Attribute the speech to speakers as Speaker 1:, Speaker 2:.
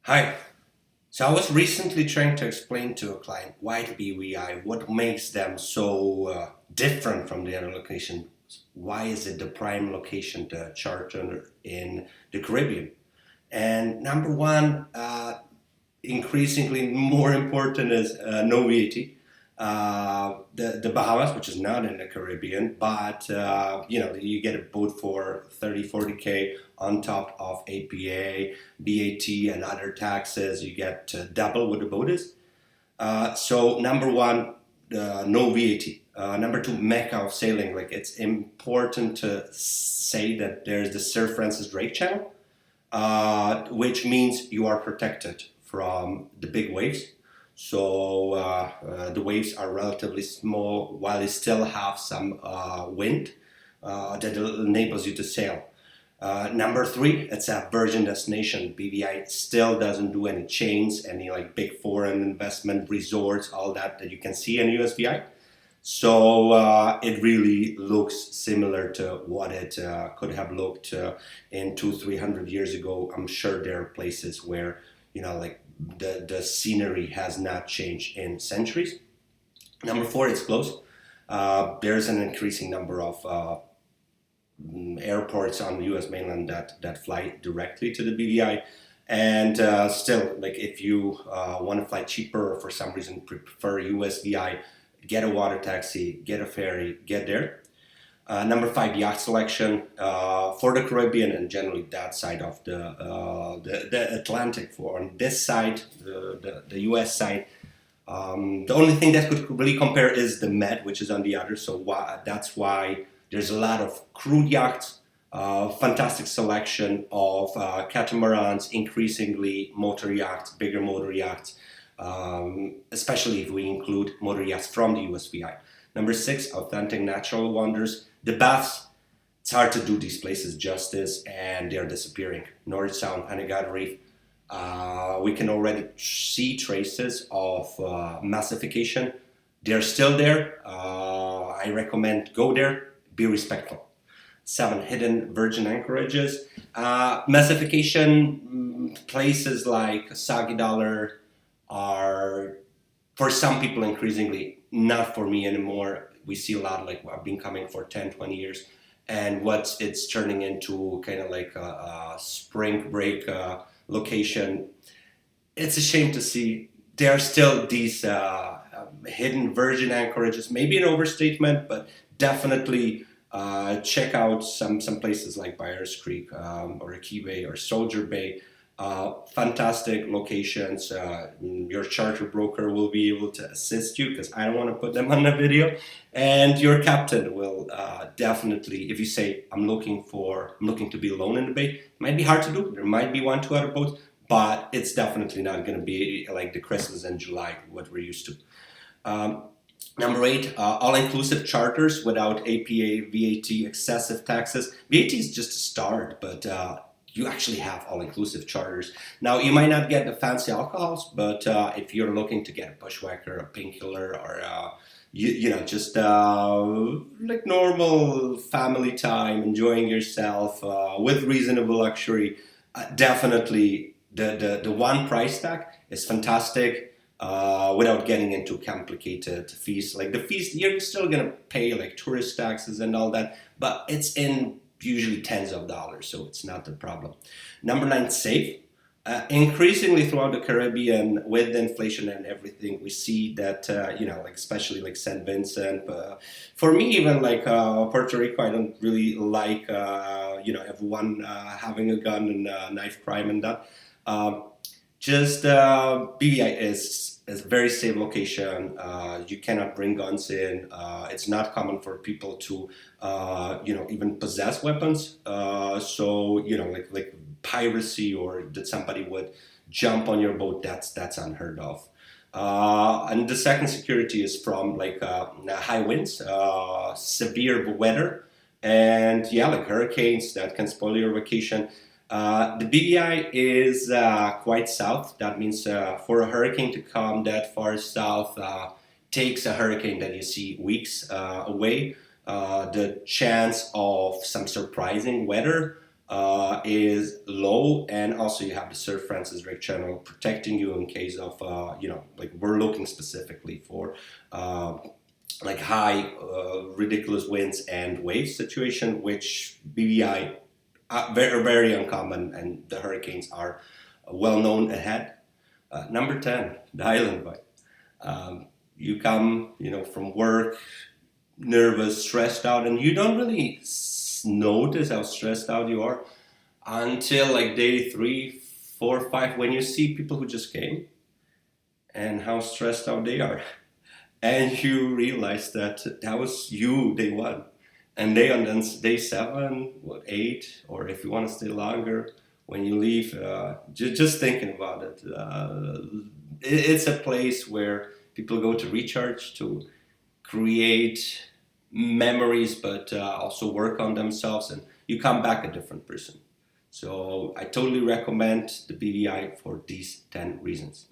Speaker 1: Hi. So I was recently trying to explain to a client why the BVI, what makes them so different from the other locations. Why is it the prime location to charter in the Caribbean? And number one, increasingly more important is no VAT. The Bahamas, which is not in the Caribbean, but you get a boat for 30, 40K on top of APA, BAT, and other taxes. You get double what the boat is. So number one, no VAT. Number two, Mecca of Sailing. Like it's important to say that there's the Sir Francis Drake Channel, which means you are protected from the big waves. So the waves are relatively small while they still have some wind that enables you to sail. Number three, it's a virgin destination. BVI still doesn't do any chains, any like big foreign investment resorts, all that you can see in USVI. So it really looks similar to what it could have looked in 300 years ago. I'm sure there are places where like the scenery has not changed in centuries. Number four, it's close. There's an increasing number of airports on the US mainland that fly directly to the BVI. And still, like if you want to fly cheaper or for some reason prefer USVI, get a water taxi, get a ferry, get there. Number five, yacht selection for the Caribbean and generally that side of the Atlantic. For on this side, the US side, the only thing that could really compare is the Med, which is on the other. So that's why there's a lot of crude yachts, fantastic selection of catamarans, increasingly motor yachts, bigger motor yachts, especially if we include motor yachts from the USVI. Number six, authentic natural wonders. The baths, it's hard to do these places justice and they're disappearing. North Sound, Anegada Reef, we can already see traces of massification. They're still there. I recommend go there, be respectful. Seven, hidden virgin anchorages. Massification places like Sagi Dollar are, for some people increasingly, not for me anymore. We see a lot, like I've been coming for 10, 20 years. And what it's turning into kind of like a spring break location. It's a shame to see there are still these hidden virgin anchorages, maybe an overstatement, but definitely check out some places like Biras Creek or a Key Bay or Soldier Bay. Fantastic locations. Your charter broker will be able to assist you because I don't want to put them on the video, and your captain will definitely. If you say I'm looking to be alone in the bay, it might be hard to do. There might be one, two other boats, but it's definitely not going to be like the Christmas in July, what we're used to. Number eight, all-inclusive charters without APA, VAT, excessive taxes. VAT is just a start, but you actually have all-inclusive charters. Now, you might not get the fancy alcohols, but if you're looking to get a bushwhacker, a painkiller, or just like normal family time, enjoying yourself with reasonable luxury, definitely the one price tag is fantastic. Without getting into complicated fees. Like the fees, you're still gonna pay like tourist taxes and all that, but it's in usually tens of dollars, so it's not the problem. Number nine, safe. Increasingly throughout the Caribbean, with inflation and everything, we see that like especially like Saint Vincent. For me, even like Puerto Rico, I don't really like everyone having a gun and knife crime and that. Just BVI is a very safe location. You cannot bring guns in. It's not common for people to even possess weapons. So like piracy or that somebody would jump on your boat. That's unheard of. And the second security is from like high winds, severe weather, and like hurricanes that can spoil your vacation. The BVI is quite south. That means for a hurricane to come that far south takes a hurricane that you see weeks away. The chance of some surprising weather is low, and also you have the Sir Francis Drake Channel protecting you in case of like we're looking specifically for like high ridiculous winds and waves situation, which BVI very very uncommon, and the hurricanes are well known ahead. Number 10, the island vibe. You come, from work, nervous, stressed out, and you don't really notice how stressed out you are until like day 3, 4, 5, when you see people who just came and how stressed out they are, and you realize that that was you day 1, and they on then day 7, 8, or if you want to stay longer when you leave. Just thinking about it, it's a place where people go to recharge, to create memories, but also work on themselves, and you come back a different person. So I totally recommend the BVI for these 10 reasons.